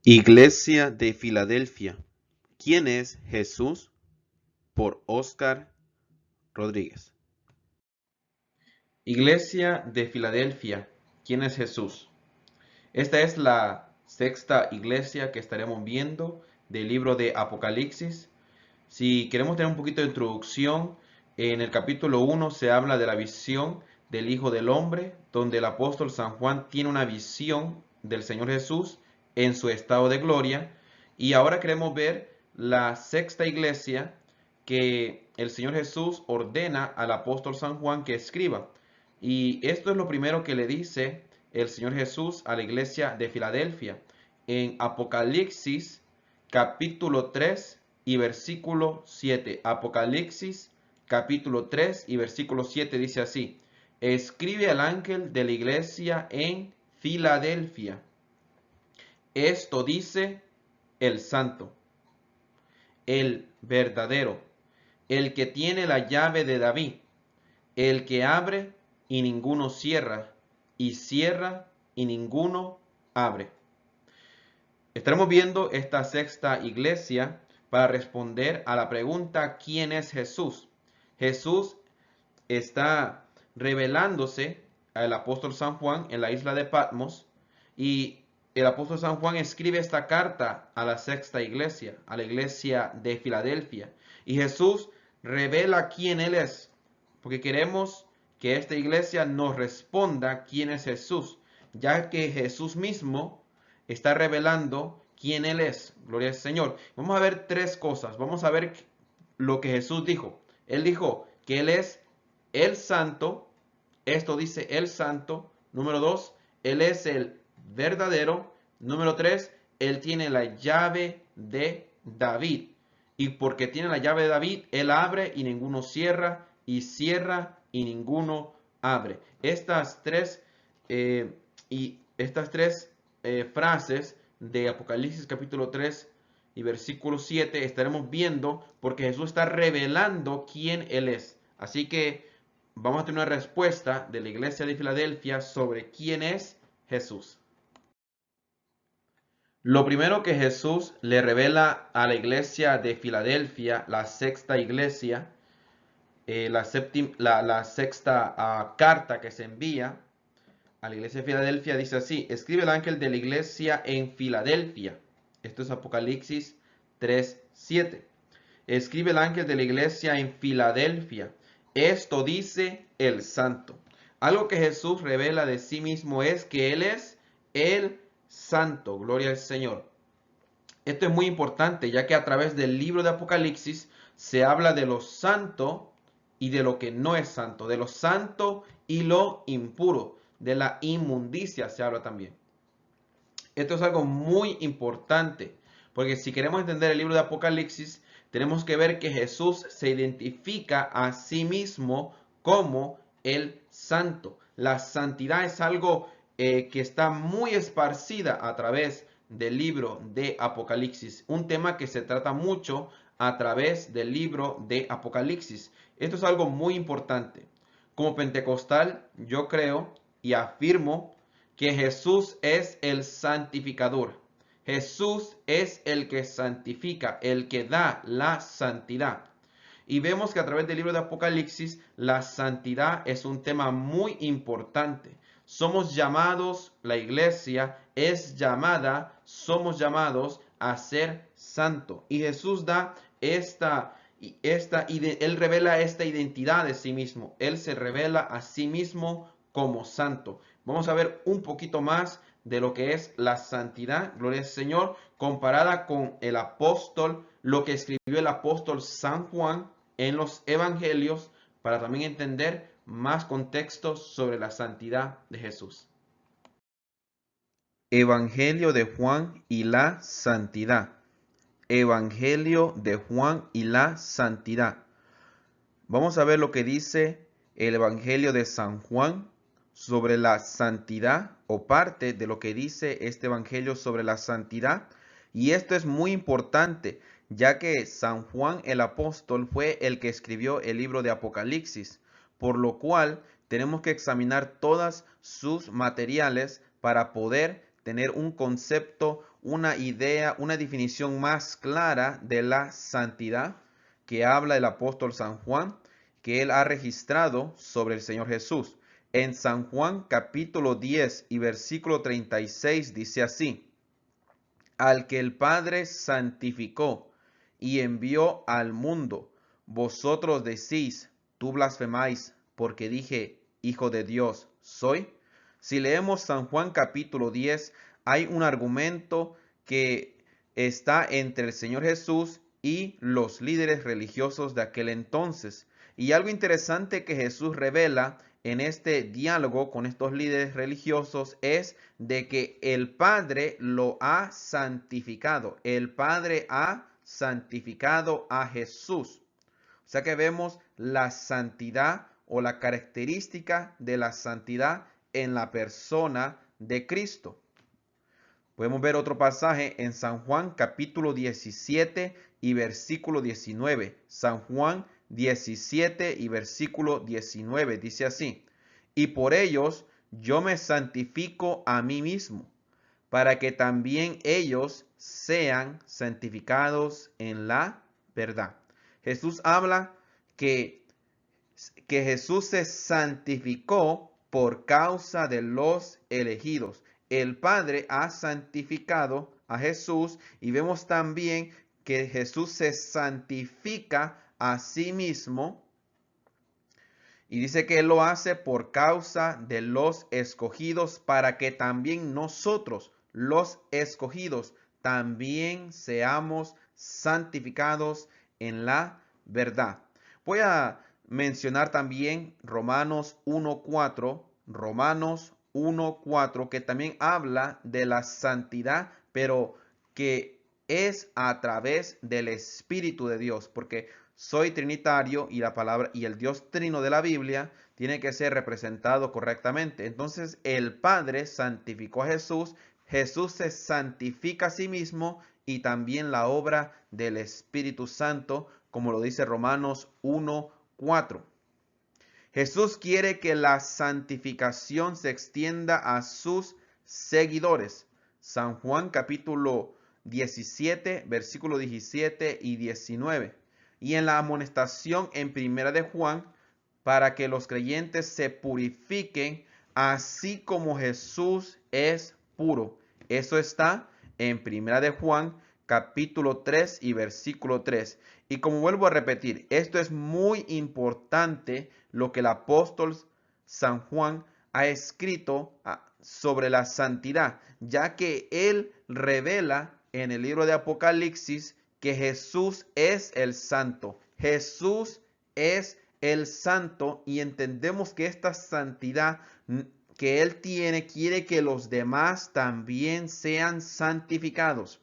Iglesia de Filadelfia. ¿Quién es Jesús? Por Óscar Rodríguez. Iglesia de Filadelfia. ¿Quién es Jesús? Esta es la sexta iglesia que estaremos viendo del libro de Apocalipsis. Si queremos tener un poquito de introducción, en el capítulo 1 se habla de la visión del Hijo del Hombre, donde el apóstol San Juan tiene una visión del Señor Jesús en su estado de gloria. Y ahora queremos ver la sexta iglesia que el Señor Jesús ordena al apóstol San Juan que escriba. Y esto es lo primero que le dice el Señor Jesús a la iglesia de Filadelfia. En Apocalipsis capítulo 3 y versículo 7. Apocalipsis capítulo 3 y versículo 7 dice así: escribe al ángel de la iglesia en Filadelfia. Esto dice el santo, el verdadero, el que tiene la llave de David, el que abre y ninguno cierra, y cierra y ninguno abre. Estaremos viendo esta sexta iglesia para responder a la pregunta: ¿quién es Jesús? Jesús está revelándose al apóstol San Juan en la isla de Patmos, y el apóstol San Juan escribe esta carta a la sexta iglesia, a la iglesia de Filadelfia. Y Jesús revela quién Él es, porque queremos que esta iglesia nos responda quién es Jesús, ya que Jesús mismo está revelando quién Él es. Gloria al Señor. Vamos a ver tres cosas. Vamos a ver lo que Jesús dijo. Él dijo que Él es el santo. Esto dice el santo. Número 2, Él es el verdadero. Número 3, Él tiene la llave de David. Y porque tiene la llave de David, Él abre y ninguno cierra, y cierra y ninguno abre. Estas tres frases de Apocalipsis capítulo 3 y versículo 7 estaremos viendo porque Jesús está revelando quién Él es. Así que vamos a tener una respuesta de la iglesia de Filadelfia sobre quién es Jesús. Lo primero que Jesús le revela a la iglesia de Filadelfia, la sexta iglesia, la sexta carta que se envía a la iglesia de Filadelfia, dice así: escribe el ángel de la iglesia en Filadelfia. Esto es Apocalipsis 3:7. Escribe el ángel de la iglesia en Filadelfia. Esto dice el santo. Algo que Jesús revela de sí mismo es que Él es el santo. Gloria al Señor. Esto es muy importante, ya que a través del libro de Apocalipsis se habla de lo santo y de lo que no es santo, de lo santo y lo impuro, de la inmundicia se habla también. Esto es algo muy importante, porque si queremos entender el libro de Apocalipsis, tenemos que ver que Jesús se identifica a sí mismo como el santo. La santidad es algo que está muy esparcida a través del libro de Apocalipsis. Un tema que se trata mucho a través del libro de Apocalipsis. Esto es algo muy importante. Como pentecostal, yo creo y afirmo que Jesús es el santificador. Jesús es el que santifica, el que da la santidad. Y vemos que a través del libro de Apocalipsis, la santidad es un tema muy importante. Somos llamados, la iglesia es llamada, somos llamados a ser santo. Y Jesús da Él revela esta identidad de sí mismo. Él se revela a sí mismo como santo. Vamos a ver un poquito más de lo que es la santidad, gloria al Señor, comparada con el apóstol, lo que escribió el apóstol San Juan en los evangelios, para también entender más contextos sobre la santidad de Jesús. Evangelio de Juan y la santidad. Evangelio de Juan y la santidad. Vamos a ver lo que dice el Evangelio de San Juan sobre la santidad, o parte de lo que dice este Evangelio sobre la santidad. Y esto es muy importante, ya que San Juan el apóstol fue el que escribió el libro de Apocalipsis, por lo cual tenemos que examinar todos sus materiales para poder tener un concepto, una idea, una definición más clara de la santidad que habla el apóstol San Juan, que él ha registrado sobre el Señor Jesús. En San Juan capítulo 10 y versículo 36 dice así: al que el Padre santificó y envió al mundo, vosotros decís, tú blasfemáis, porque dije, Hijo de Dios soy. Si leemos San Juan capítulo 10, hay un argumento que está entre el Señor Jesús y los líderes religiosos de aquel entonces. Y algo interesante que Jesús revela en este diálogo con estos líderes religiosos es de que el Padre lo ha santificado. El Padre ha santificado a Jesús. O sea que vemos la santidad o la característica de la santidad en la persona de Cristo. Podemos ver otro pasaje en San Juan capítulo 17 y versículo 19. San Juan 17 y versículo 19 dice así: y por ellos yo me santifico a mí mismo, para que también ellos sean santificados en la verdad. Jesús habla que Jesús se santificó por causa de los elegidos. El Padre ha santificado a Jesús y vemos también que Jesús se santifica a sí mismo y dice que Él lo hace por causa de los escogidos para que también nosotros, los escogidos, también seamos santificados en la verdad. Voy a mencionar también Romanos 1:4, Romanos 1:4, que también habla de la santidad, pero que es a través del Espíritu de Dios, porque soy trinitario y la palabra y el Dios trino de la Biblia tiene que ser representado correctamente. Entonces el Padre santificó a Jesús, Jesús se santifica a sí mismo y también la obra del Espíritu Santo, como lo dice Romanos 1:4. Jesús quiere que la santificación se extienda a sus seguidores. San Juan capítulo 17, versículo 17 y 19. Y en la amonestación en primera de Juan, para que los creyentes se purifiquen, así como Jesús es puro. Eso está en primera de Juan, capítulo 3 y versículo 3. Y como vuelvo a repetir, esto es muy importante lo que el apóstol San Juan ha escrito sobre la santidad, ya que él revela en el libro de Apocalipsis que Jesús es el santo. Jesús es el santo y entendemos que esta santidad que Él tiene quiere que los demás también sean santificados.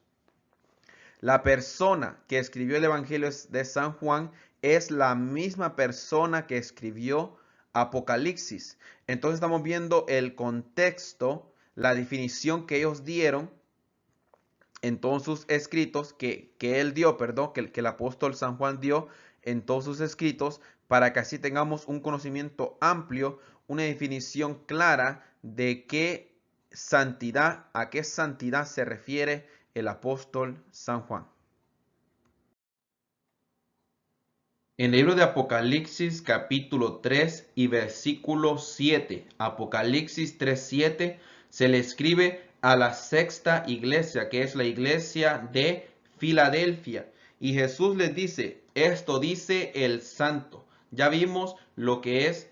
La persona que escribió el Evangelio de San Juan es la misma persona que escribió Apocalipsis. Entonces estamos viendo el contexto, la definición que ellos dieron en todos sus escritos, que él dio, perdón, que el apóstol San Juan dio en todos sus escritos, para que así tengamos un conocimiento amplio, una definición clara de qué santidad, a qué santidad se refiere el apóstol San Juan. En el libro de Apocalipsis capítulo 3 y versículo 7, Apocalipsis 3:7, se le escribe a la sexta iglesia, que es la iglesia de Filadelfia. Y Jesús les dice, esto dice el santo. Ya vimos lo que es,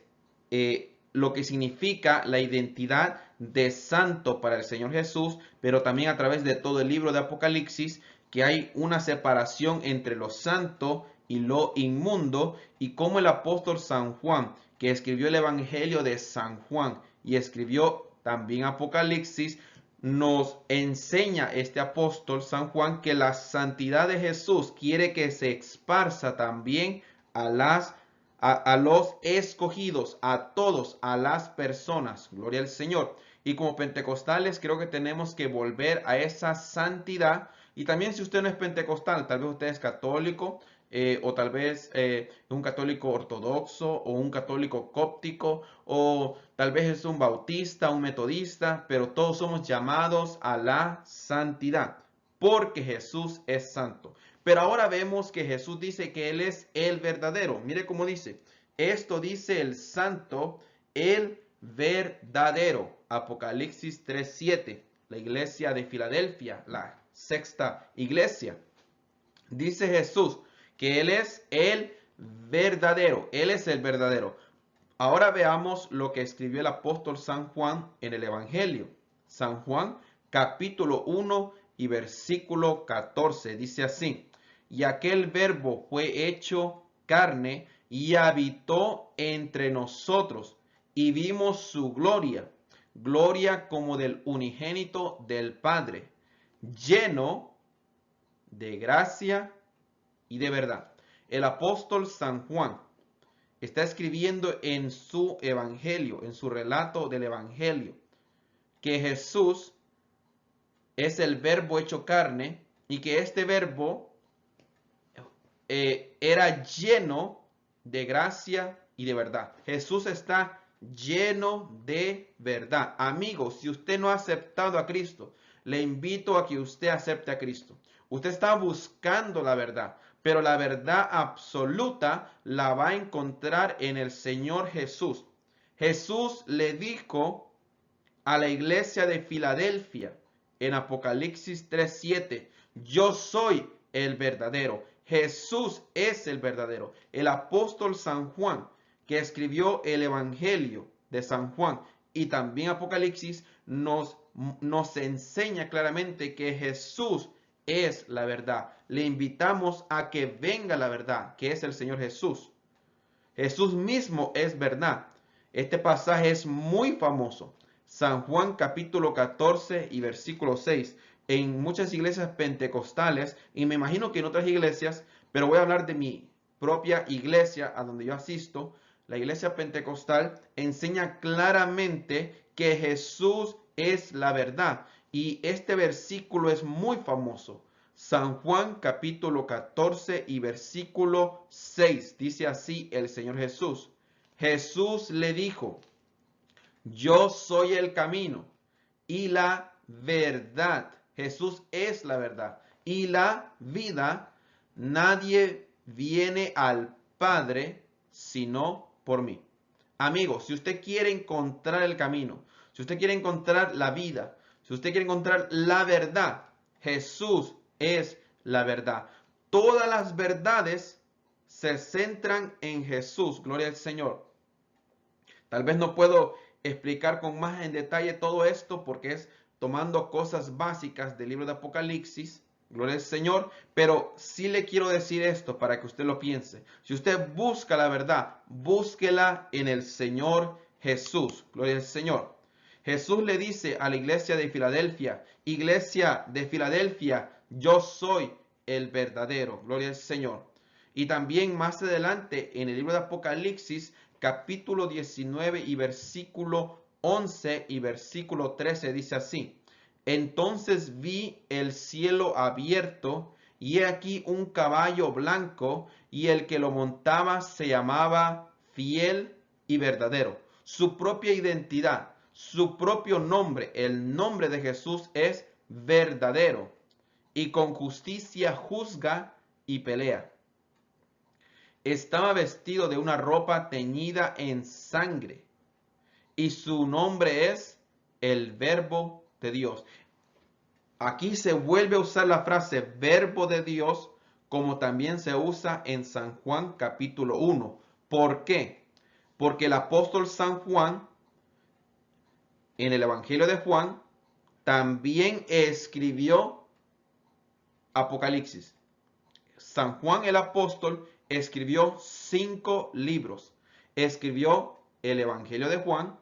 lo que significa la identidad de santo para el Señor Jesús, pero también a través de todo el libro de Apocalipsis, que hay una separación entre lo santo y lo inmundo, y como el apóstol San Juan, que escribió el Evangelio de San Juan y escribió también Apocalipsis, nos enseña este apóstol San Juan que la santidad de Jesús quiere que se esparza también a los escogidos, a todos, a las personas. Gloria al Señor. Y como pentecostales creo que tenemos que volver a esa santidad. Y también si usted no es pentecostal, tal vez usted es católico, o tal vez un católico ortodoxo o un católico cóptico, o tal vez es un bautista, un metodista, pero todos somos llamados a la santidad, porque Jesús es santo. Pero ahora vemos que Jesús dice que Él es el verdadero. Mire cómo dice, esto dice el santo, el verdadero. Apocalipsis 3:7, la iglesia de Filadelfia, la sexta iglesia. Dice Jesús que Él es el verdadero. Él es el verdadero. Ahora veamos lo que escribió el apóstol San Juan en el Evangelio. San Juan, capítulo 1 y versículo 14. Dice así: y aquel verbo fue hecho carne y habitó entre nosotros, y vimos su gloria, gloria como del unigénito del Padre, lleno de gracia y de verdad. El apóstol San Juan está escribiendo en su evangelio, en su relato del evangelio, que Jesús es el verbo hecho carne y que este verbo era lleno de gracia y de verdad. Jesús está lleno de verdad. Amigos, si usted no ha aceptado a Cristo, le invito a que usted acepte a Cristo. Usted está buscando la verdad, pero la verdad absoluta la va a encontrar en el Señor Jesús. Jesús le dijo a la iglesia de Filadelfia en Apocalipsis 3:7, yo soy el verdadero. Jesús es el verdadero. El apóstol San Juan, que escribió el Evangelio de San Juan y también Apocalipsis, nos enseña claramente que Jesús es la verdad. Le invitamos a que venga la verdad, que es el Señor Jesús. Jesús mismo es verdad. Este pasaje es muy famoso. San Juan capítulo 14 y versículo 6. En muchas iglesias pentecostales, y me imagino que en otras iglesias, pero voy a hablar de mi propia iglesia a donde yo asisto, la iglesia pentecostal enseña claramente que Jesús es la verdad. Y este versículo es muy famoso. San Juan capítulo 14 y versículo 6. Dice así el Señor Jesús. Jesús le dijo, yo soy el camino y la verdad. Jesús es la verdad y la vida. Nadie viene al Padre sino por mí. Amigos, si usted quiere encontrar el camino, si usted quiere encontrar la vida, si usted quiere encontrar la verdad, Jesús es la verdad. Todas las verdades se centran en Jesús. Gloria al Señor. Tal vez no puedo explicar con más en detalle todo esto porque es tomando cosas básicas del libro de Apocalipsis. Gloria al Señor. Pero sí le quiero decir esto para que usted lo piense. Si usted busca la verdad, búsquela en el Señor Jesús. Gloria al Señor. Jesús le dice a la iglesia de Filadelfia, iglesia de Filadelfia, yo soy el verdadero. Gloria al Señor. Y también más adelante en el libro de Apocalipsis, capítulo 19 y versículo 11 y versículo 13 dice así. Entonces vi el cielo abierto y he aquí un caballo blanco y el que lo montaba se llamaba Fiel y Verdadero. Su propia identidad, su propio nombre, el nombre de Jesús es verdadero y con justicia juzga y pelea. Estaba vestido de una ropa teñida en sangre y su nombre es el Verbo de Dios. Aquí se vuelve a usar la frase Verbo de Dios como también se usa en San Juan capítulo 1. ¿Por qué? Porque el apóstol San Juan en el Evangelio de Juan también escribió Apocalipsis. San Juan el apóstol escribió 5 libros. Escribió el Evangelio de Juan,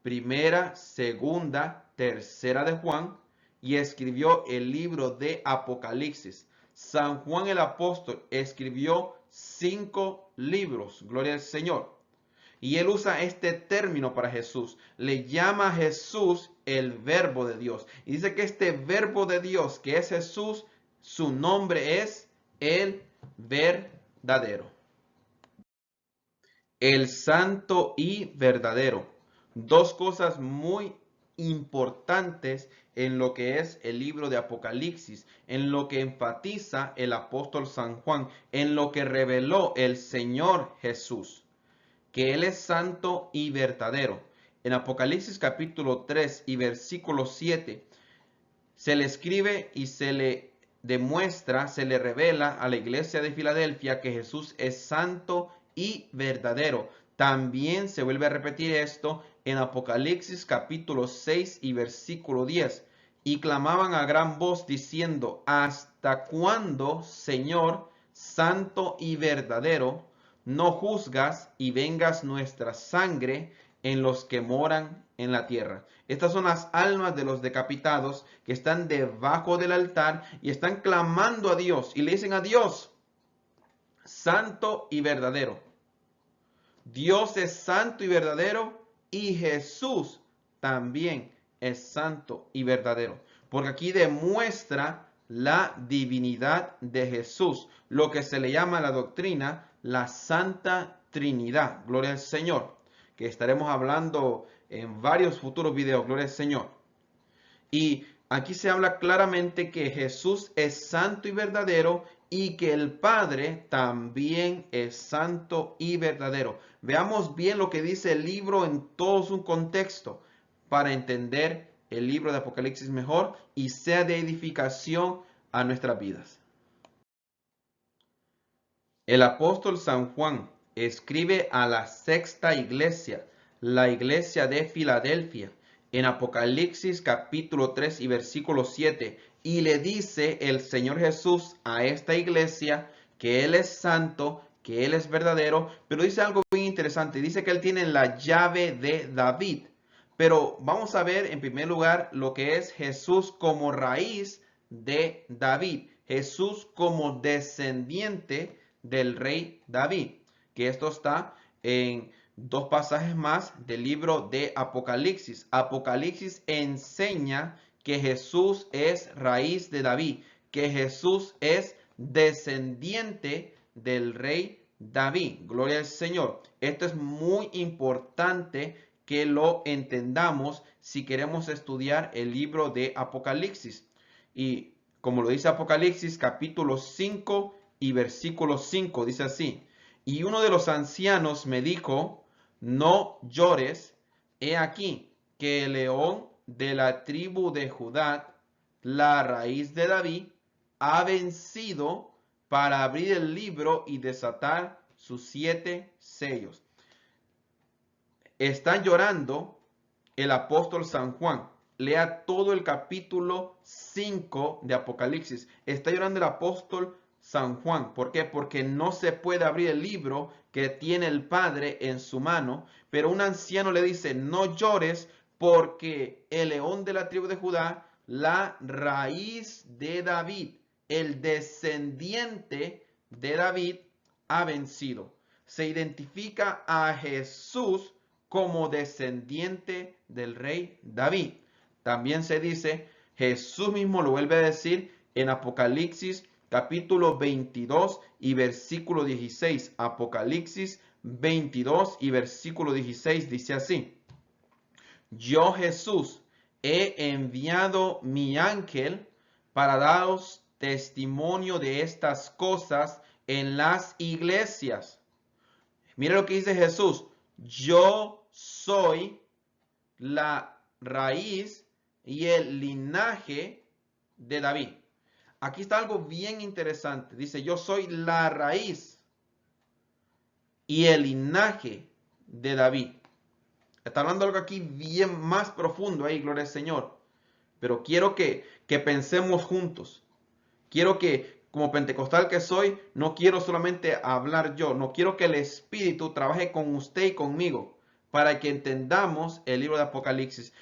primera, segunda, tercera de Juan, y escribió el libro de Apocalipsis. San Juan el apóstol escribió 5 libros. Gloria al Señor. Y él usa este término para Jesús. Le llama a Jesús el Verbo de Dios. Y dice que este Verbo de Dios, que es Jesús, su nombre es el verdadero. El santo y verdadero. Dos cosas muy importantes en lo que es el libro de Apocalipsis, en lo que enfatiza el apóstol San Juan, en lo que reveló el Señor Jesús, que Él es santo y verdadero. En Apocalipsis capítulo 3 y versículo 7 se le escribe y se le demuestra, se le revela a la iglesia de Filadelfia que Jesús es santo y verdadero. También se vuelve a repetir esto en Apocalipsis capítulo 6 y versículo 10. Y clamaban a gran voz diciendo: ¿hasta cuándo, Señor, santo y verdadero, no juzgas y vengas nuestra sangre en los que moran en la tierra? Estas son las almas de los decapitados que están debajo del altar y están clamando a Dios y le dicen a Dios: santo y verdadero. Dios es santo y verdadero y Jesús también es santo y verdadero. Porque aquí demuestra la divinidad de Jesús, lo que se le llama la doctrina la Santa Trinidad. Gloria al Señor, que estaremos hablando en varios futuros videos. Gloria al Señor. Y aquí se habla claramente que Jesús es santo y verdadero y que el Padre también es santo y verdadero. Veamos bien lo que dice el libro en todo su contexto para entender el libro de Apocalipsis mejor y sea de edificación a nuestras vidas. El apóstol San Juan escribe a la sexta iglesia, la iglesia de Filadelfia, en Apocalipsis capítulo 3 y versículo 7, y le dice el Señor Jesús a esta iglesia que Él es santo, que Él es verdadero, pero dice algo muy interesante, dice que Él tiene la llave de David. Pero vamos a ver en primer lugar lo que es Jesús como raíz de David, Jesús como descendiente del rey David, que esto está en dos pasajes más del libro de Apocalipsis. Apocalipsis enseña que Jesús es raíz de David, que Jesús es descendiente del rey David. Gloria al Señor. Esto es muy importante que lo entendamos si queremos estudiar el libro de Apocalipsis. Y como lo dice Apocalipsis capítulo 5 y versículo 5, dice así: y uno de los ancianos me dijo: no llores, he aquí que el león de la tribu de Judá, la raíz de David, ha vencido para abrir el libro y desatar sus 7 sellos. Está llorando el apóstol San Juan. Lea todo el capítulo 5 de Apocalipsis. Está llorando el apóstol San Juan. ¿Por qué? Porque no se puede abrir el libro que tiene el Padre en su mano. Pero un anciano le dice: no llores, porque el león de la tribu de Judá, la raíz de David, el descendiente de David, ha vencido. Se identifica a Jesús como descendiente del rey David. También se dice, Jesús mismo lo vuelve a decir en Apocalipsis capítulo 22 y versículo 16. Apocalipsis 22 y versículo 16 dice así: yo, Jesús, he enviado mi ángel para daros testimonio de estas cosas en las iglesias. Mira lo que dice Jesús: yo soy la raíz y el linaje de David. Aquí está algo bien interesante. Dice: yo soy la raíz y el linaje de David. Está hablando algo aquí bien más profundo ahí, gloria al Señor. Pero quiero que pensemos juntos. Quiero que, como pentecostal que soy, no quiero solamente hablar yo. No quiero que el Espíritu trabaje con usted y conmigo para que entendamos el libro de Apocalipsis.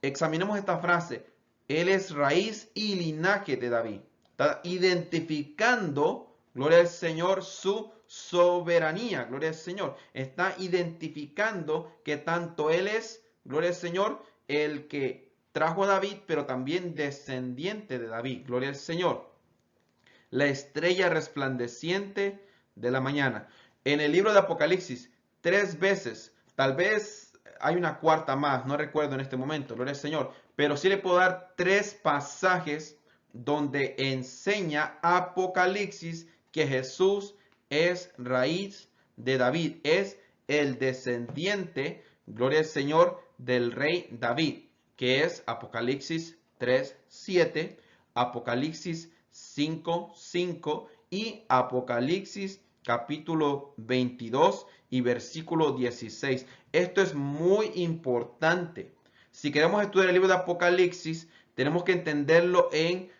Examinemos esta frase: Él es raíz y linaje de David. Está identificando, gloria al Señor, su soberanía. Gloria al Señor. Está identificando que tanto Él es, gloria al Señor, el que trajo a David, pero también descendiente de David. Gloria al Señor. la estrella resplandeciente de la mañana. En el libro de Apocalipsis, 3 veces, tal vez hay una cuarta más, no recuerdo en este momento, gloria al Señor, pero sí le puedo dar 3 pasajes donde enseña Apocalipsis que Jesús es raíz de David, es el descendiente, gloria al Señor, del rey David, que es Apocalipsis 3:7, Apocalipsis 5:5 y Apocalipsis capítulo 22 y versículo 16. Esto es muy importante. Si queremos estudiar el libro de Apocalipsis, tenemos que entenderlo en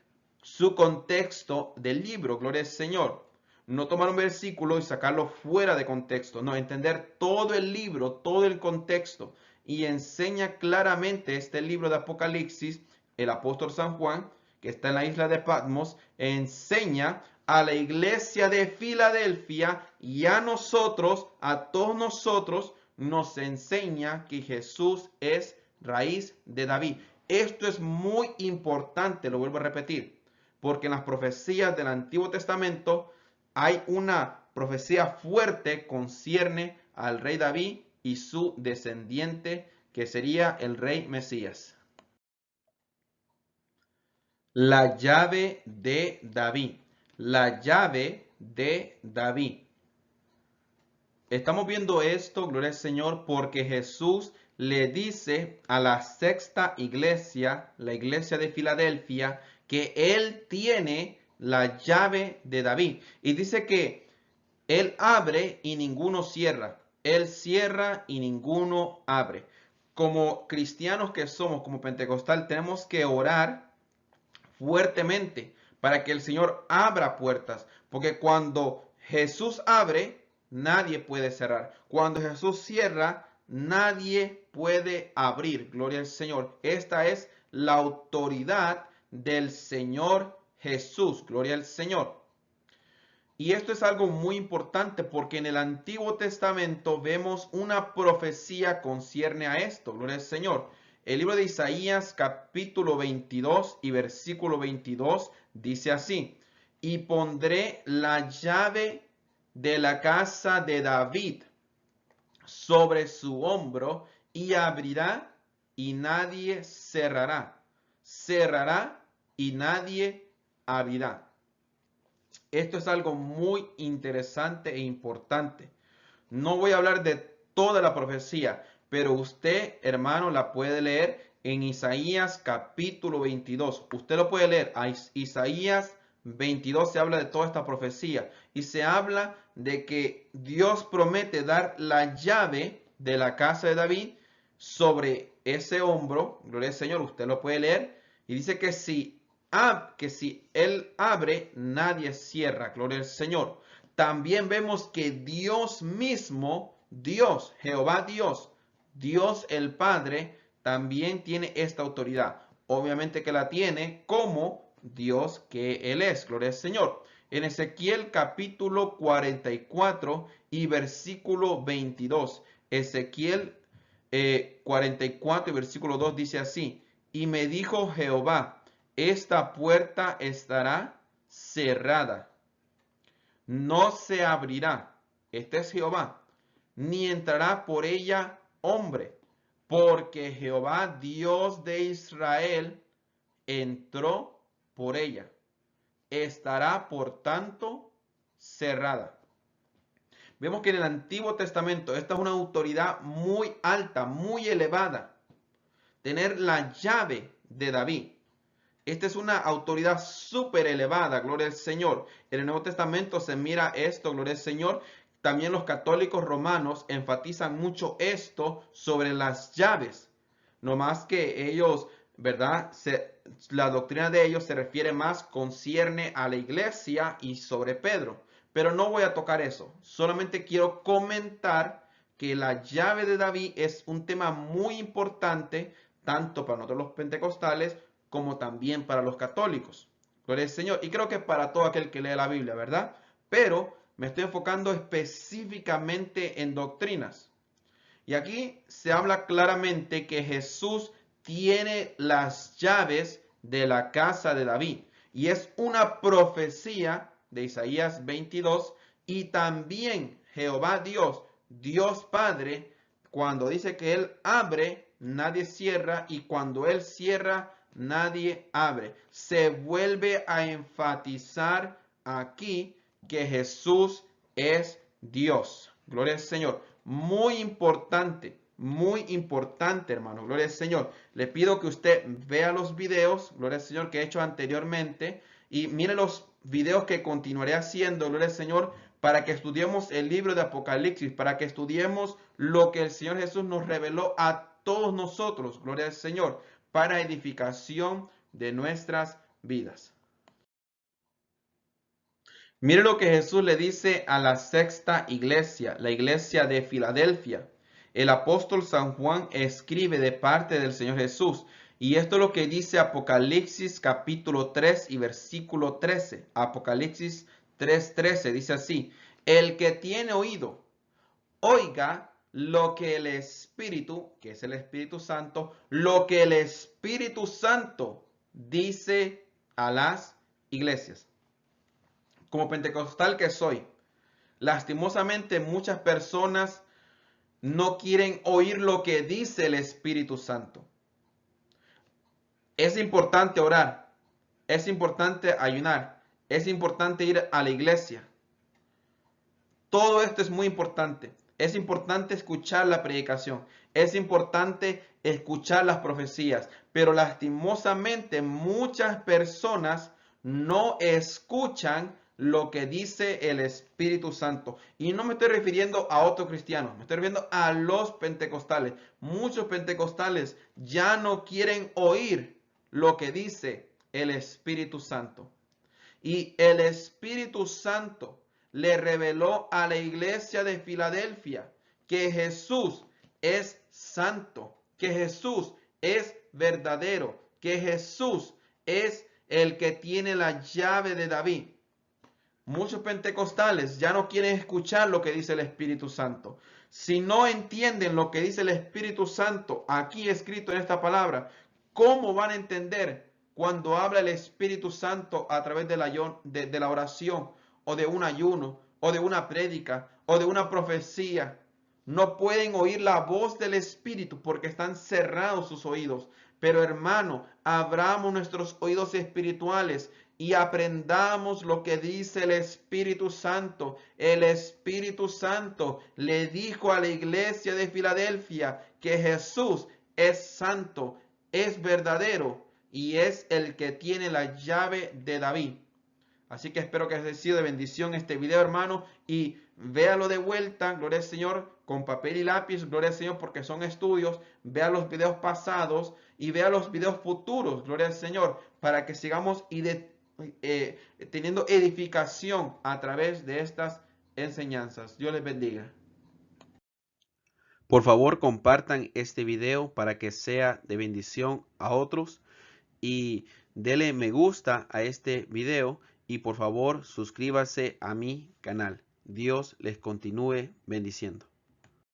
su contexto del libro, gloria al Señor. No tomar un versículo y sacarlo fuera de contexto, no, entender todo el libro, todo el contexto. Y enseña claramente este libro de Apocalipsis, el apóstol San Juan, que está en la isla de Patmos, enseña a la iglesia de Filadelfia y a nosotros, a todos nosotros, nos enseña que Jesús es raíz de David. Esto es muy importante, lo vuelvo a repetir, porque en las profecías del Antiguo Testamento hay una profecía fuerte concierne al rey David y su descendiente, que sería el rey Mesías. La llave de David. La llave de David. Estamos viendo esto, gloria al Señor, porque Jesús le dice a la sexta iglesia, la iglesia de Filadelfia, que Él tiene la llave de David. Y dice que Él abre y ninguno cierra. Él cierra y ninguno abre. Como cristianos que somos, como pentecostal, tenemos que orar fuertemente para que el Señor abra puertas. Porque cuando Jesús abre, nadie puede cerrar. Cuando Jesús cierra, nadie puede abrir. Gloria al Señor. Esta es la autoridad del Señor Jesús. Gloria al Señor. Y esto es algo muy importante porque en el Antiguo Testamento vemos una profecía concierne a esto. Gloria al Señor. El libro de Isaías capítulo 22 y versículo 22 dice así: y pondré la llave de la casa de David sobre su hombro y abrirá y nadie cerrará. Cerrará y nadie abrirá. Esto es algo muy interesante e importante. No voy a hablar de toda la profecía, pero usted, hermano, la puede leer en Isaías capítulo 22. Usted lo puede leer. A Isaías 22 se habla de toda esta profecía y se habla de que Dios promete dar la llave de la casa de David sobre ese hombro. Gloria al Señor, usted lo puede leer. Y dice que si Él abre, nadie cierra. Gloria al Señor. También vemos que Dios mismo, Dios, Jehová Dios, Dios el Padre, también tiene esta autoridad. Obviamente que la tiene como Dios que Él es. Gloria al Señor. En Ezequiel capítulo 44 y versículo 22. Ezequiel 44 y versículo 2 dice así: y me dijo Jehová, esta puerta estará cerrada, no se abrirá. Este es Jehová, ni entrará por ella hombre, porque Jehová Dios de Israel entró por ella. Estará por tanto cerrada. Vemos que en el Antiguo Testamento esta es una autoridad muy alta, muy elevada. Tener la llave de David. Esta es una autoridad súper elevada, gloria al Señor. En el Nuevo Testamento se mira esto, gloria al Señor. También los católicos romanos enfatizan mucho esto sobre las llaves. No más que ellos, ¿verdad? La doctrina de ellos se refiere más, concierne a la iglesia y sobre Pedro. Pero no voy a tocar eso. Solamente quiero comentar que la llave de David es un tema muy importante, tanto para nosotros los pentecostales como también para los católicos. Gloria al Señor. Y creo que para todo aquel que lee la Biblia, ¿verdad? Pero me estoy enfocando específicamente en doctrinas. Y aquí se habla claramente que Jesús tiene las llaves de la casa de David. Y es una profecía de Isaías 22. Y también Jehová Dios, Dios Padre, cuando dice que Él abre, nadie cierra, y cuando Él cierra, nadie abre. Se vuelve a enfatizar aquí que Jesús es Dios. Gloria al Señor. Muy importante, hermano. Gloria al Señor. Le pido que usted vea los videos, gloria al Señor, que he hecho anteriormente, y mire los videos que continuaré haciendo, gloria al Señor, para que estudiemos el libro de Apocalipsis, para que estudiemos lo que el Señor Jesús nos reveló a todos nosotros, gloria al Señor, para edificación de nuestras vidas. Mire lo que Jesús le dice a la sexta iglesia, la iglesia de Filadelfia. El apóstol San Juan escribe de parte del Señor Jesús. Y esto es lo que dice Apocalipsis capítulo 3 y versículo 13. Apocalipsis 3:13 dice así: el que tiene oído, oiga lo que el Espíritu, que es el Espíritu Santo, lo que el Espíritu Santo dice a las iglesias. Como pentecostal que soy, lastimosamente muchas personas no quieren oír lo que dice el Espíritu Santo. Es importante orar, es importante ayunar, es importante ir a la iglesia. Todo esto es muy importante. Es importante escuchar la predicación, es importante escuchar las profecías, pero lastimosamente muchas personas no escuchan lo que dice el Espíritu Santo. Y no me estoy refiriendo a otros cristianos, me estoy refiriendo a los pentecostales. Muchos pentecostales ya no quieren oír lo que dice el Espíritu Santo. Y el Espíritu Santo le reveló a la iglesia de Filadelfia que Jesús es santo, que Jesús es verdadero, que Jesús es el que tiene la llave de David. Muchos pentecostales ya no quieren escuchar lo que dice el Espíritu Santo. Si no entienden lo que dice el Espíritu Santo aquí escrito en esta palabra, ¿cómo van a entender cuando habla el Espíritu Santo a través de la oración, o de un ayuno, o de una prédica, o de una profecía? No pueden oír la voz del Espíritu porque están cerrados sus oídos. Pero hermano, abramos nuestros oídos espirituales y aprendamos lo que dice el Espíritu Santo. El Espíritu Santo le dijo a la iglesia de Filadelfia que Jesús es santo, es verdadero y es el que tiene la llave de David. Así que espero que haya sido de bendición este video, hermano, y véalo de vuelta, gloria al Señor, con papel y lápiz, gloria al Señor, porque son estudios. Vea los videos pasados y vea los videos futuros, gloria al Señor, para que sigamos teniendo edificación a través de estas enseñanzas. Dios les bendiga. Por favor, compartan este video para que sea de bendición a otros, y denle me gusta a este video, y por favor suscríbase a mi canal. Dios les continúe bendiciendo.